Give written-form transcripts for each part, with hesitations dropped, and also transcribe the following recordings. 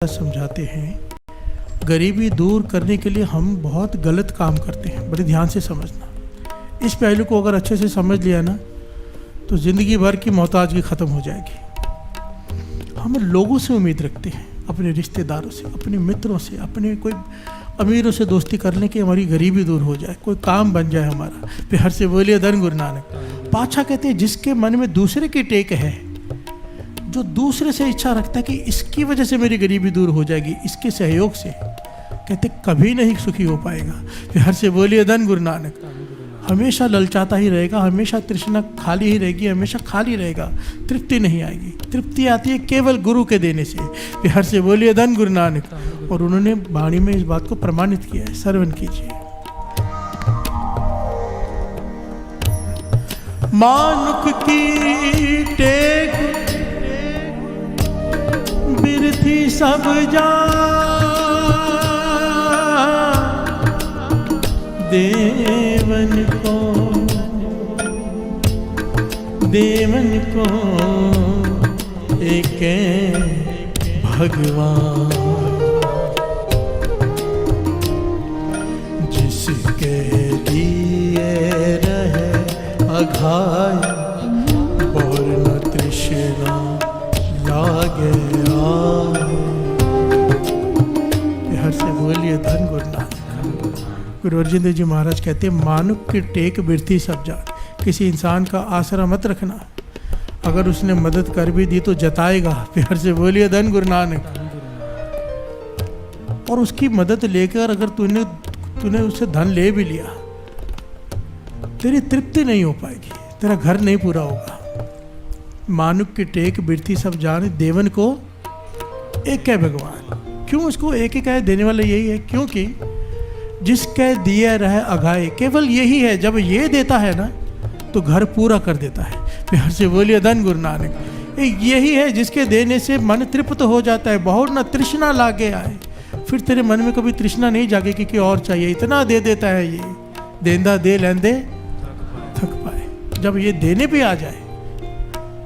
समझाते हैं, गरीबी दूर करने के लिए हम बहुत गलत काम करते हैं। बड़े ध्यान से समझना, इस पहलू को अगर अच्छे से समझ लिया ना तो ज़िंदगी भर की मोहताजगी ख़त्म हो जाएगी। हम लोगों से उम्मीद रखते हैं, अपने रिश्तेदारों से, अपने मित्रों से, अपने कोई अमीरों से दोस्ती करने की हमारी गरीबी दूर हो जाए, कोई काम बन जाए हमारा। फिर से बोलिए धन गुरु नानक। पातशाह कहते हैं जिसके मन में दूसरे की टेक है, जो दूसरे से इच्छा रखता है कि इसकी वजह से मेरी गरीबी दूर हो जाएगी, इसके सहयोग से, कहते कभी नहीं सुखी हो पाएगा। फिर से बोलिए धन गुरु नानक। हमेशा ललचाता ही रहेगा, हमेशा तृष्णा खाली ही रहेगी, हमेशा खाली रहेगा, तृप्ति नहीं आएगी। तृप्ति आती है केवल गुरु के देने से। फिर से बोलिए धन गुरु नानक। और उन्होंने वाणी में इस बात को प्रमाणित किया है, श्रवण कीजिए। मानुक की टेक बिरथी सब जान, देवन को एक भगवान, जिसके लिए रहे अघाय, और न तृष्णा लागे आए। हर से बोलिए धन गुरु नानक। गुरु अर्जुन देव जी महाराज कहते हैं मानुक की टेक बिरथी सब जान। किसी इंसान का आसरा मत रखना, अगर उसने मदद कर भी दी तो जताएगा। प्यार से बोलिए धन गुरु नानक। और उसकी मदद लेकर अगर तूने उससे धन ले भी लिया, तेरी तृप्ति नहीं हो पाएगी, तेरा घर नहीं पूरा होगा। मानुक की टेक बिरथी सब जान, देवन को एक है भगवान। क्यों उसको एक एक है देने वाला यही है, क्योंकि जिसके दिए रहे अघाए, केवल यही है। जब ये देता है ना तो घर पूरा कर देता है। प्यार से बोलिए धन गुरु नानक। यही है जिसके देने से मन तृप्त हो जाता है, बहुत न तृष्णा लागे आए। फिर तेरे मन में कभी तृष्णा नहीं जागेगी कि और चाहिए। इतना दे देता है ये, देंदा दे लेंदे थक पाए। जब ये देने पे आ जाए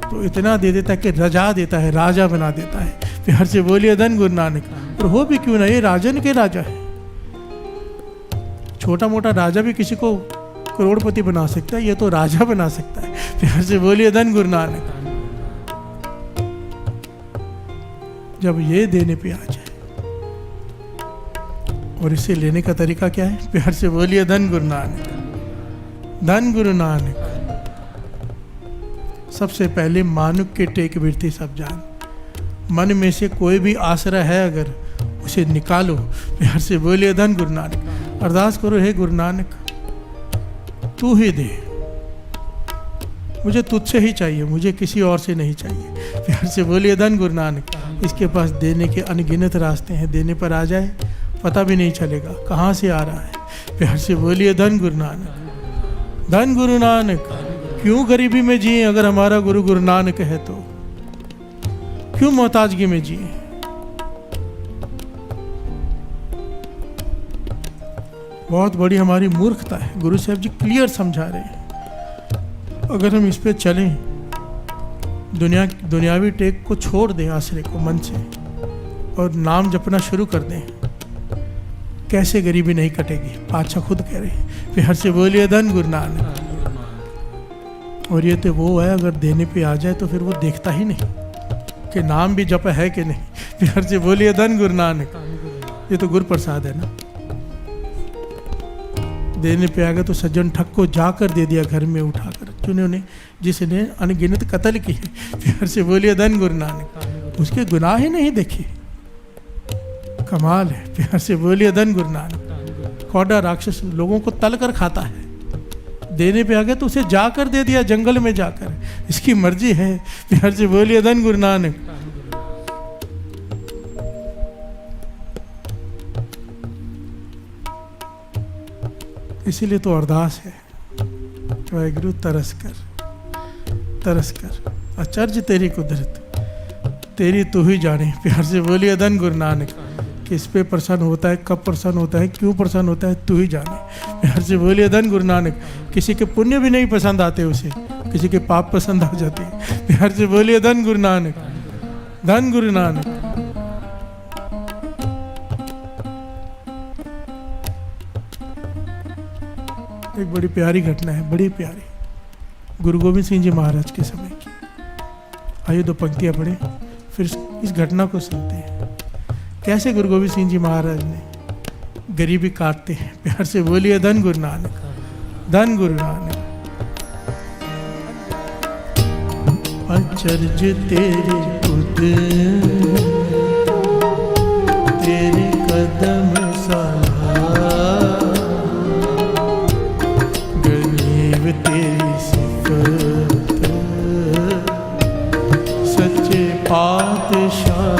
तो इतना दे देता है कि रजा देता है, राजा बना देता है। प्यार से बोलिए धन गुरु नानक। और हो भी क्यों ना, ये राजन के राजा है। छोटा मोटा राजा भी किसी को करोड़पति बना सकता है, ये तो राजा बना सकता है। प्यार से बोलिए धन गुरु नानक। जब ये देने पे आ जाए, और इसे लेने का तरीका क्या है? प्यार से बोलिए धन गुरु नानक। धन गुरु नानक। सबसे पहले मानुक के टेक बिरथी सब जान। मन में से कोई भी आसरा है अगर, उसे निकालो। प्यार से बोलिए धन गुरु नानक। अरदास करो, हे गुरु नानक तू ही दे, मुझे तुझसे ही चाहिए, मुझे किसी और से नहीं चाहिए। प्यार से बोलिए धन गुरु नानक। इसके पास देने के अनगिनत रास्ते हैं, देने पर आ जाए पता भी नहीं चलेगा कहाँ से आ रहा है। प्यार से बोलिए धन गुरु नानक। धन गुरु नानक। क्यों गरीबी में जिए अगर हमारा गुरु गुरु नानक है तो? क्यों मोहताजगी में जिए? बहुत बड़ी हमारी मूर्खता है। गुरु साहब जी क्लियर समझा रहे हैं। अगर हम इस पे चलें, दुनियावी टेक को छोड़ दें, आश्रय को मन से, और नाम जपना शुरू कर दें, कैसे गरीबी नहीं कटेगी? पातशाह खुद कह रहे हैं। फिर से बोलिए धन गुरु नानक। और ये तो वो है, अगर देने पे आ जाए तो फिर वो देखता ही नहीं कि नाम भी जप है कि नहीं। फिर से बोलिए धन गुरु नानक। ये तो गुरु प्रसाद है ना। देने पे आ गया तो सज्जन ठग को जाकर दे दिया घर में उठाकर, जिन्होंने जिसने अनगिनत कत्ल की है। प्यार से बोलिए धन गुरु नानक। उसके गुनाह ही नहीं देखे, कमाल है। प्यार से बोलिए धन गुरु नानक। कौड़ा राक्षस लोगों को तल कर खाता है, देने पे आ गया तो उसे जाकर दे दिया, जंगल में जाकर। इसकी मर्जी है। प्यार से बोलिए धन गुरु नानक। इसीलिए तो अरदास है, वाहिगुरु तरस कर अचर्ज तेरी कुदरत, तेरी तू ही जाने। प्यार से बोलिए धन गुरु नानक। किस पे प्रसन्न होता है, कब प्रसन्न होता है, क्यों प्रसन्न होता है, तू ही जाने। प्यार से बोलिए धन गुरु नानक। किसी के पुण्य भी नहीं पसंद आते उसे, किसी के पाप पसंद आ जाते हैं। प्यार से बोलिए धन गुरु नानक। धन गुरु नानक। एक बड़ी प्यारी घटना है, बड़ी प्यारी, गुरु गोविंद सिंह जी महाराज के समय की। आइए 2 पंक्तियाँ पढ़े, फिर इस घटना को सुनते हैं। कैसे गुरु गोविंद सिंह जी महाराज ने गरीबी काटते हैं। प्यार से बोलिए धन गुरु नानक, धन गुरु नानक। अचरज तेरे खुद तेरे कदम साला, गरीब तेरी सिफत सच्चे पातशाह।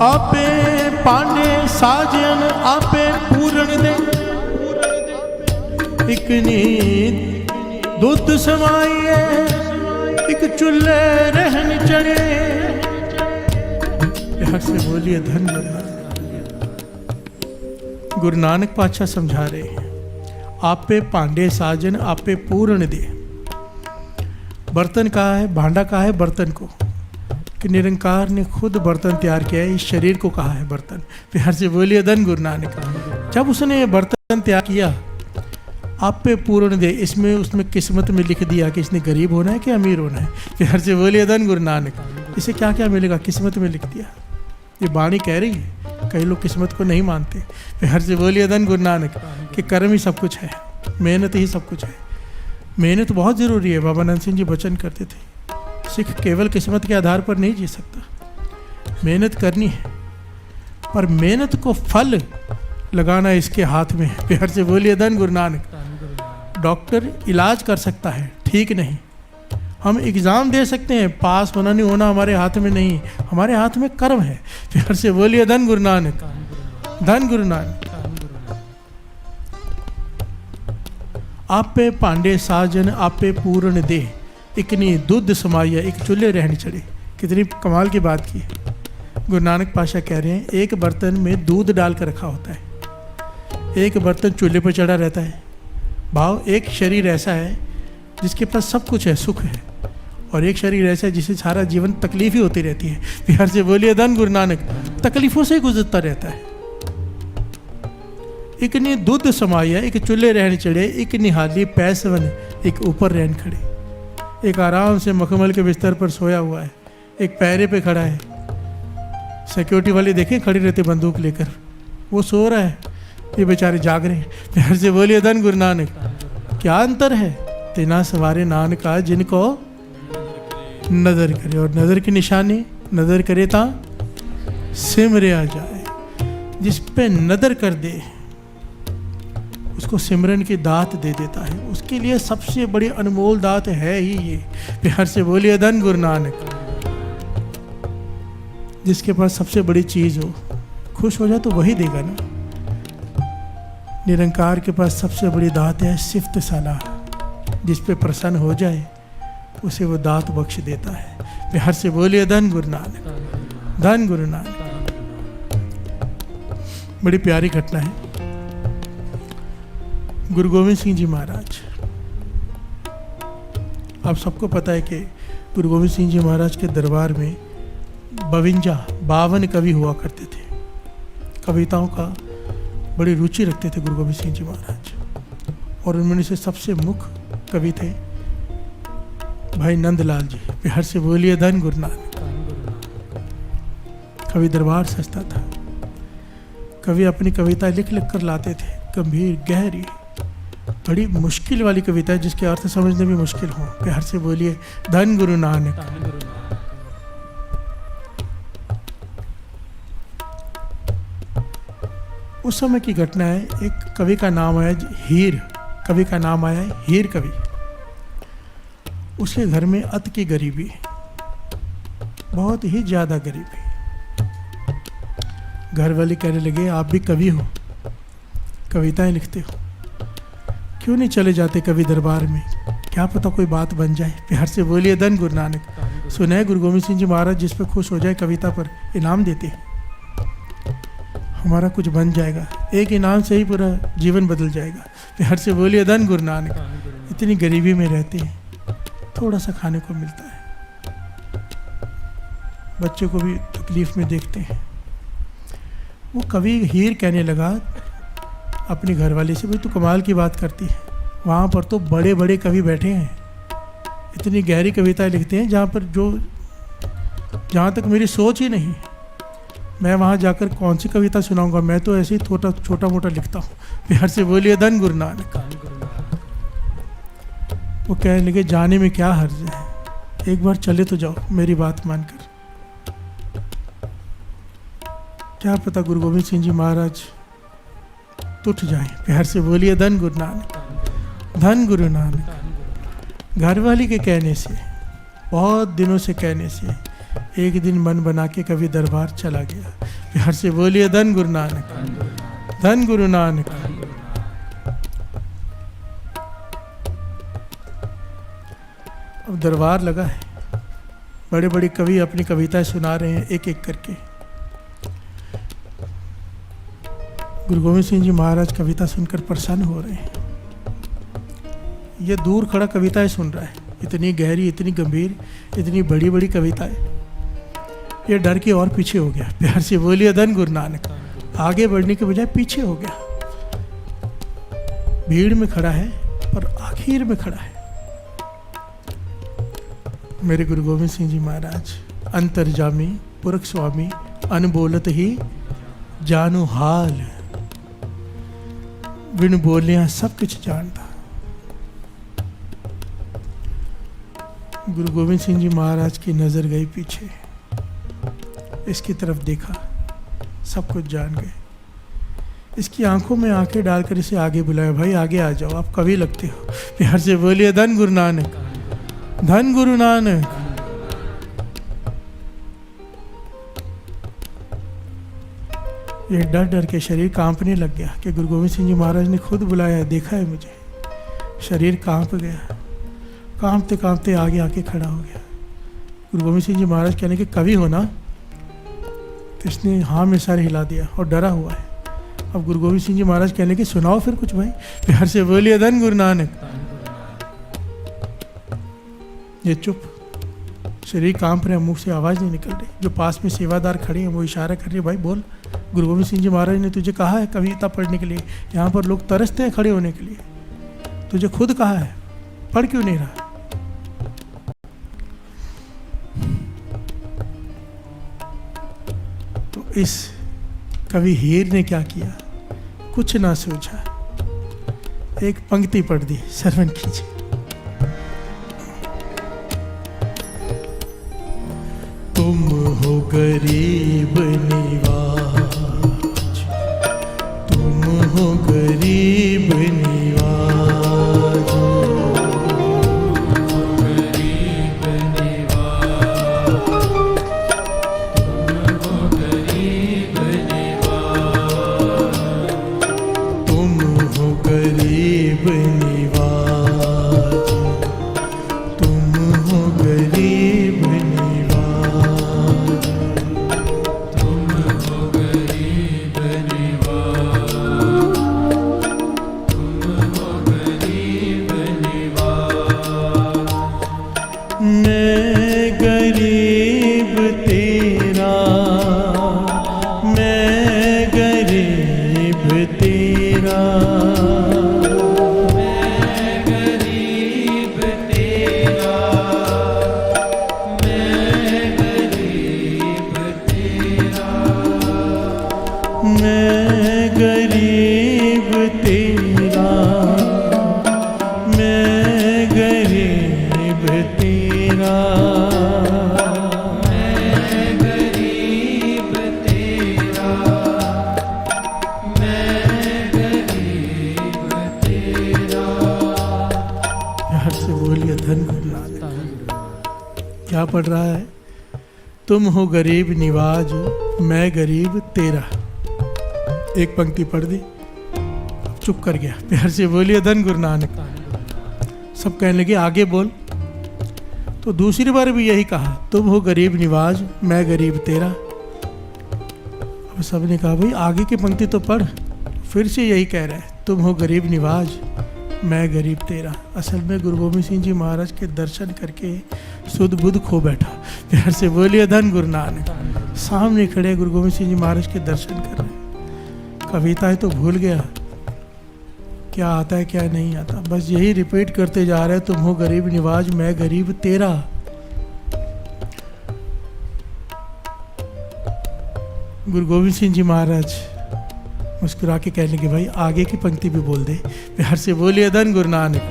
आपे पांडे साजन आपे पूरण दे, एक नींद दुध समाइए, एक चूल्हे रहन चढ़े। प्यार से बोलिए धन गुरु नानक। गुरु नानक पातशाह समझा रहे हैं, आपे पांडे साजन आपे पूर्ण दे। बर्तन कहा है, भांडा कहा है बर्तन को, कि निरंकार ने खुद बर्तन तैयार किया है, इस शरीर को कहा है बर्तन। प्यार से बोलिए धन गुरु नानक। जब उसने ये बर्तन तैयार किया, आप पे पूर्ण दे, इसमें उसमें किस्मत में लिख दिया कि इसने गरीब होना है कि अमीर होना है। प्यार से बोलिए धन गुरु नानक। इसे क्या क्या मिलेगा, किस्मत में लिख दिया। ये वाणी कह रही है, कई लोग किस्मत को नहीं मानते। प्यार से बोलिए धन गुरु नानक कि कर्म ही सब कुछ है, मेहनत ही सब कुछ है। मेहनत बहुत ज़रूरी है। बाबा नंद सिंह जी वचन करते थे, सिख केवल किस्मत के आधार पर नहीं जी सकता, मेहनत करनी है, पर मेहनत को फल लगाना इसके हाथ में है। प्यार से बोलिए धन गुरु नानक। डॉक्टर इलाज कर सकता है, ठीक नहीं। हम एग्ज़ाम दे सकते हैं, पास होना नहीं होना हमारे हाथ में नहीं, हमारे हाथ में कर्म है। प्यार से बोलिए धन गुरु नानक, धन गुरु नानक। आप पे पांडे साजन आप पे पूर्ण दे, इकनी दूध समाइया, एक चूल्हे रहने चढ़े। कितनी कमाल की बात की है। गुरु नानक पातशाह कह रहे हैं, एक बर्तन में दूध डाल कर रखा होता है, एक बर्तन चूल्हे पर चढ़ा रहता है। भाव, एक शरीर ऐसा है जिसके पास सब कुछ है, सुख है, और एक शरीर ऐसा है जिसे सारा जीवन तकलीफ ही होती रहती है। प्यार से बोलिए धन गुरु नानक। तकलीफों से ही गुजरता रहता है। एक ने दूध समाया, एक चूल्हे रहने चढ़े, एक निहाली पैसवन, एक ऊपर रहन खड़े। एक आराम से मखमल के बिस्तर पर सोया हुआ है, एक पैरे पे खड़ा है। सिक्योरिटी वाले देखें खड़े रहते बंदूक लेकर, वो सो रहा है, ये बेचारे जाग रहे हैं। प्यार से बोलिए धन गुरु नानक। क्या अंतर है, तेना सवारे नानका जिनको नजर करे, और नजर की निशानी नजर करे ता सिमरे आ जाए। जिस पे नजर कर दे उसको सिमरन की दात दे देता है। उसके लिए सबसे बड़ी अनमोल दात है ही ये। प्यार से बोलिए धन गुरु नानक। जिसके पास सबसे बड़ी चीज हो, खुश हो जाए तो वही देगा ना। निरंकार के पास सबसे बड़ी दात है सिफ्त सलाह, जिस पे प्रसन्न हो जाए उसे वो दात बख्श देता है। प्यार से बोलिए धन गुरु नानक, धन गुरु नानक। बड़ी प्यारी घटना है। गुरु गोविंद सिंह जी महाराज, आप सबको पता है कि गुरु गोविंद सिंह जी महाराज के दरबार में 52 कवि हुआ करते थे। कविताओं का बड़ी रुचि रखते थे गुरु गोविंद सिंह जी महाराज, और उनमें से सबसे मुख्य कवि थे भाई नंदलाल जी। प्यार से बोलिए धन गुरु नानक। कवि दरबार सजता था। कवि अपनी कविता लिख लिख कर लाते थे, गंभीर गहरी बड़ी मुश्किल वाली कविता है जिसके अर्थ समझने भी मुश्किल हो। प्यार से बोलिए धन गुरु नानक। उस समय की घटना है, एक कवि का नाम आया हीर, कवि का नाम आया हीर कवि। उसके घर में अति की गरीबी, बहुत ही ज्यादा गरीबी। घर वाले कहने लगे, आप भी कवि हो, कविताएं लिखते हो, क्यों नहीं चले जाते कवि दरबार में, क्या पता कोई बात बन जाए। प्यार से बोलिए धन गुरु नानक। सुना है गुरु गोविंद सिंह जी महाराज जिस पर खुश हो जाए कविता पर इनाम देते हैं। हमारा कुछ बन जाएगा, एक इनाम से ही पूरा जीवन बदल जाएगा। प्यार से बोलिए धन गुरु नानक। इतनी गरीबी में रहते हैं, थोड़ा सा खाने को मिलता है, बच्चों को भी तकलीफ में देखते हैं। वो कवि हीर कहने लगा अपनी घरवाली से, भाई तू कमाल की बात करती है, वहाँ पर तो बड़े बड़े कवि बैठे हैं, इतनी गहरी कविताएं लिखते हैं जहाँ तक मेरी सोच ही नहीं। मैं वहाँ जाकर कौन सी कविता सुनाऊंगा, मैं तो ऐसे ही छोटा मोटा लिखता हूँ। प्यार से बोलिए धन गुरु नानक। वो कहने लगे जाने में क्या हर्ज है, एक बार चले तो जाओ मेरी बात मानकर। क्या पता गुरु गोविंद सिंह जी महाराज टूट जाए। प्यार से बोलिए धन गुरु नानक। धन गुरु नानक। घरवाली के कहने से, बहुत दिनों से कहने से, एक दिन मन बना के कभी दरबार चला गया। प्यार से बोलिए धन गुरु नानक। धन गुरु नानक। अब दरबार लगा है, बड़े बड़े कवि अपनी कविताएं सुना रहे हैं एक एक करके। गुरु गोविंद सिंह जी महाराज कविता सुनकर प्रसन्न हो रहे हैं। ये दूर खड़ा कविताएं सुन रहा है, इतनी गहरी, इतनी गंभीर, इतनी बड़ी बड़ी कविताएं। ये डर के और पीछे हो गया। प्यार से बोलिए धन गुरु नानक। आगे बढ़ने के बजाय पीछे हो गया। भीड़ में खड़ा है और आखिर में खड़ा है। मेरे गुरु गोविंद सिंह जी महाराज अंतर्जामी पुरख स्वामी, अनबोलत ही जानु हाल, बिन बोलिया सब कुछ जानता। गुरु गोविंद सिंह जी महाराज की नजर गई पीछे, इसकी तरफ देखा, सब कुछ जान गए। इसकी आंखों में आंखें डालकर इसे आगे बुलाया, भाई आगे आ जाओ, आप कवि लगते हो। प्यार से बोलिए धन गुरु नानक। धन गुरु नानक। ये डर डर के शरीर कांपने लग गया कि गुरु गोविंद सिंह जी महाराज ने खुद बुलाया, देखा है मुझे। शरीर कांप गया, कांपते कांपते आगे आके खड़ा हो गया। गुरु गोविंद सिंह जी महाराज कहने के कवि हो ना, तो इसने हाँ में सर हिला दिया और डरा हुआ है। अब गुरु गोविंद सिंह जी महाराज कहने के सुनाओ फिर कुछ भाई। प्यार से बोलिए धन गुरु नानक। ये चुप, शरीर कांप रहे, मुंह से आवाज़ नहीं निकल रही। जो पास में सेवादार खड़े हैं वो इशारा कर रहे हैं, भाई बोल, गुरु गोविंद सिंह जी महाराज ने तुझे कहा है कविता पढ़ने के लिए, यहाँ पर लोग तरसते हैं खड़े होने के लिए, तुझे खुद कहा है, पढ़ क्यों नहीं रहा। तो इस कवि हीर ने क्या किया, कुछ ना सोचा, एक पंक्ति पढ़ दी, श्रवण कीजिए। तुम हो गरीब निवाज, तुम हो गरीब निवाज, गरीब निवाज, तुम हो गरीब निवाज, तुम हो गरीब निवाज, तुम हो गरीब क्या पढ़ रहा है? तुम हो गरीब निवाज, मैं गरीब तेरा। एक पंक्ति पढ़ दी, चुप कर गया। प्यार से बोलिए धन गुरु नानक। सब कहने लगे आगे बोल। तो दूसरी बार भी यही कहा, तुम हो गरीब निवाज मैं गरीब तेरा। अब सबने कहा भाई आगे की पंक्ति तो पढ़। फिर से यही कह रहा है, तुम हो गरीब निवाज मैं गरीब तेरा। असल में गुरु गोविंद सिंह जी महाराज के दर्शन करके सुध बुध खो बैठा। प्यार से बोलिए धन गुरु नानक। सामने खड़े गुरु गोविंद सिंह जी महाराज के दर्शन कर रहे। कविताएं तो भूल गया, क्या आता है क्या नहीं आता, बस यही रिपीट करते जा रहे, तुम हो गरीब निवाज मैं गरीब तेरा। गुरु गोविंद सिंह जी महाराज मुस्कुरा के कहने के भाई आगे की पंक्ति भी बोल दे। प्यार से बोलिए धन गुरु नानक,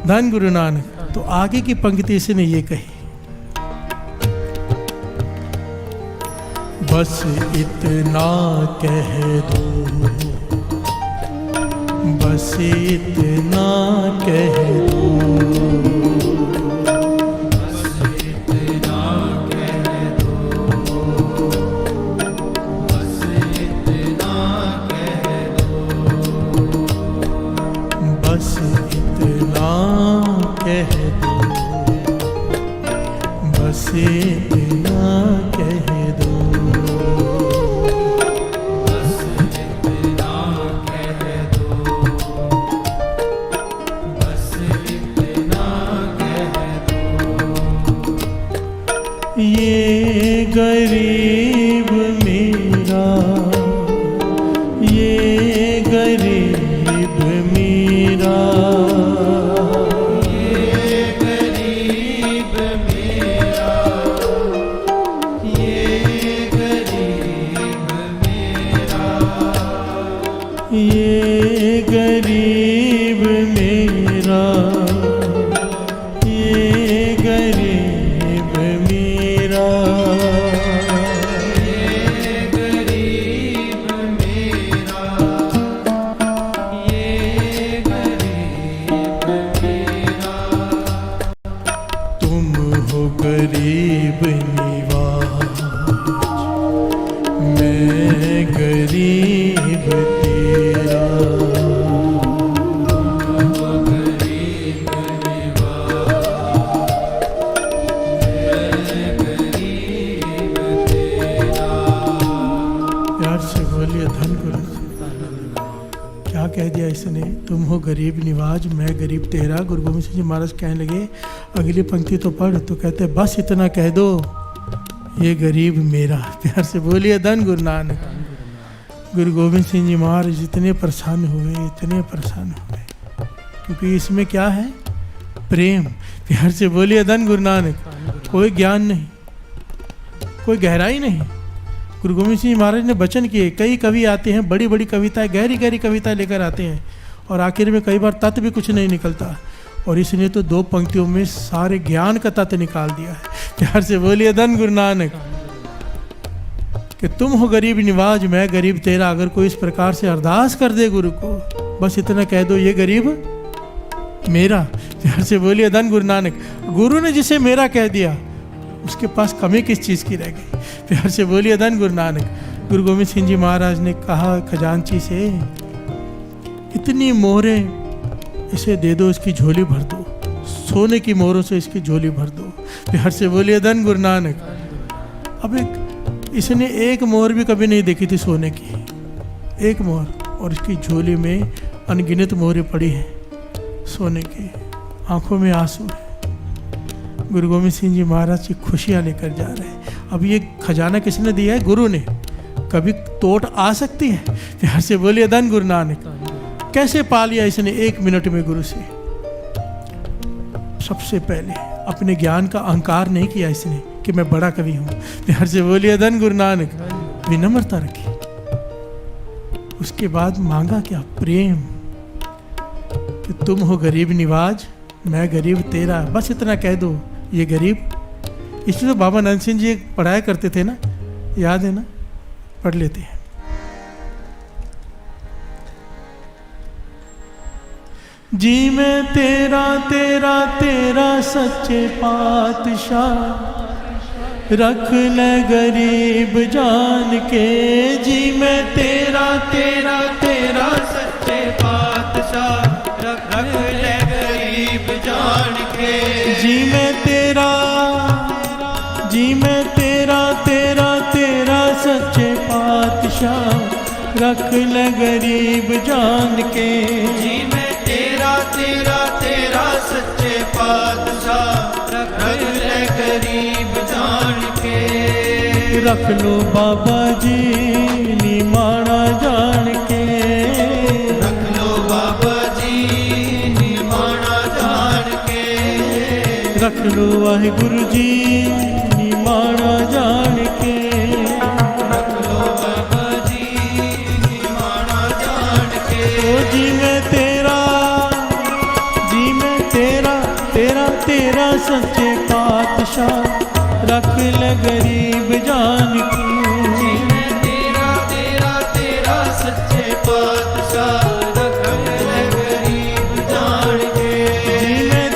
धन गुरु नानक। तो आगे की पंक्ति इसने ये कही, बस इतना कह दो, बस इतना कह दो, बस इतना कह दो, बस इतना कह दो, बस इतना कह दो, बस इतना कह दो, बस इतना कह दो, बस इतना कह दो। ये गरीब मेरा, ये गरीब मेरा, ये गरीब मेरा, ये गरीब मेरा, ये गरीब मेरा, ये गरीब मेरा, ये गरीब मेरा, ये गरीब मेरा। तुम हो गरीब निवाज मैं गरीब तेरा। प्यार से बोलिए धन गुरु। क्या कह दिया इसने, तुम हो गरीब निवाज मैं गरीब तेरा। गुरु गोविंद सिंह जी महाराज कहने लगे अगली पंक्ति तो पढ़, तो कहते बस इतना कह दो, ये गरीब मेरा। प्यार से बोलिए धन गुरु नानक। गुरु गोविंद सिंह जी महाराज इतने परेशान हुए, इतने परेशान हुए, क्योंकि इसमें क्या है, प्रेम। प्यार से बोलिए धन गुरु नानक। कोई ज्ञान नहीं, कोई गहराई नहीं। गुरु गोविंद सिंह महाराज ने वचन किए। कई कवि आते हैं, बड़ी बड़ी कविताएं, गहरी गहरी कविताएं लेकर आते हैं, और आखिर में कई बार तत्व भी कुछ नहीं निकलता। और इसने तो 2 पंक्तियों में सारे ज्ञान का तत्व निकाल दिया है। प्यार से बोलिए धन गुरु नानक। कि तुम हो गरीब निवाज मैं गरीब तेरा। अगर कोई इस प्रकार से अरदास कर दे गुरु को, बस इतना कह दो, ये गरीब मेरा। प्यार से बोलिए धन गुरु नानक। गुरु ने जिसे मेरा कह दिया, उसके पास कमी किस चीज़ की रह गई। प्यार से बोलिए धन गुरु नानक। गुरु गोविंद सिंह जी महाराज ने कहा खजांची से, इतनी मोहरें इसे दे दो, इसकी झोली भर दो, सोने की मोहरों से इसकी झोली भर दो। प्यार से बोलिए धन गुरु नानक। अब इसने एक मोहर भी कभी नहीं देखी थी सोने की, एक मोहर, और इसकी झोली में अनगिनत मोहरें पड़ी हैं सोने की। आंखों में आंसू है। गुरु गोविंद सिंह जी महाराज की खुशियाँ लेकर जा रहे हैं। अब ये खजाना किसने दिया है, गुरु ने। कभी तोड़ आ सकती है। प्यार से बोलिए धन गुरु नानक। कैसे पा लिया इसने 1 मिनट में गुरु से। सबसे पहले अपने ज्ञान का अहंकार नहीं किया इसने कि मैं बड़ा कवि हूं। प्यार से बोलिए धन गुरु नानक। विनम्रता रखी। उसके बाद मांगा क्या, प्रेम, कि तुम हो गरीब निवाज मैं गरीब तेरा। बस इतना कह दो, ये गरीब। इसलिए तो बाबा नंद सिंह जी पढ़ाया करते थे ना, याद है ना, पढ़ लेते हैं। जी मैं तेरा तेरा तेरा सच्चे पातशाह, रख ले गरीब जान के। जी मैं तेरा तेरा तेरा सच्चे पातशाह, रख ले गरीब जान जान के। जी मैं तेरा, जी मैं तेरा, तेरा तेरा सच्चे पातशाह, रख ले गरीब जान के। जी मैं तेरा तेरा तेरा सच्चे पातशाह, रख ले गरीब जान के। रख लो बाबा जी निमाणा जान के। रख लो बाबा जी निमाणा जान के। रख लो वाहिगुरु जी निमाणा जान के। रख लो बाबा जी निमाणा जान के। ओ जी मैं तेरा, जी मैं तेरा, तेरा तेरा सच्चे पातशाह, रख ले गरीब जान के।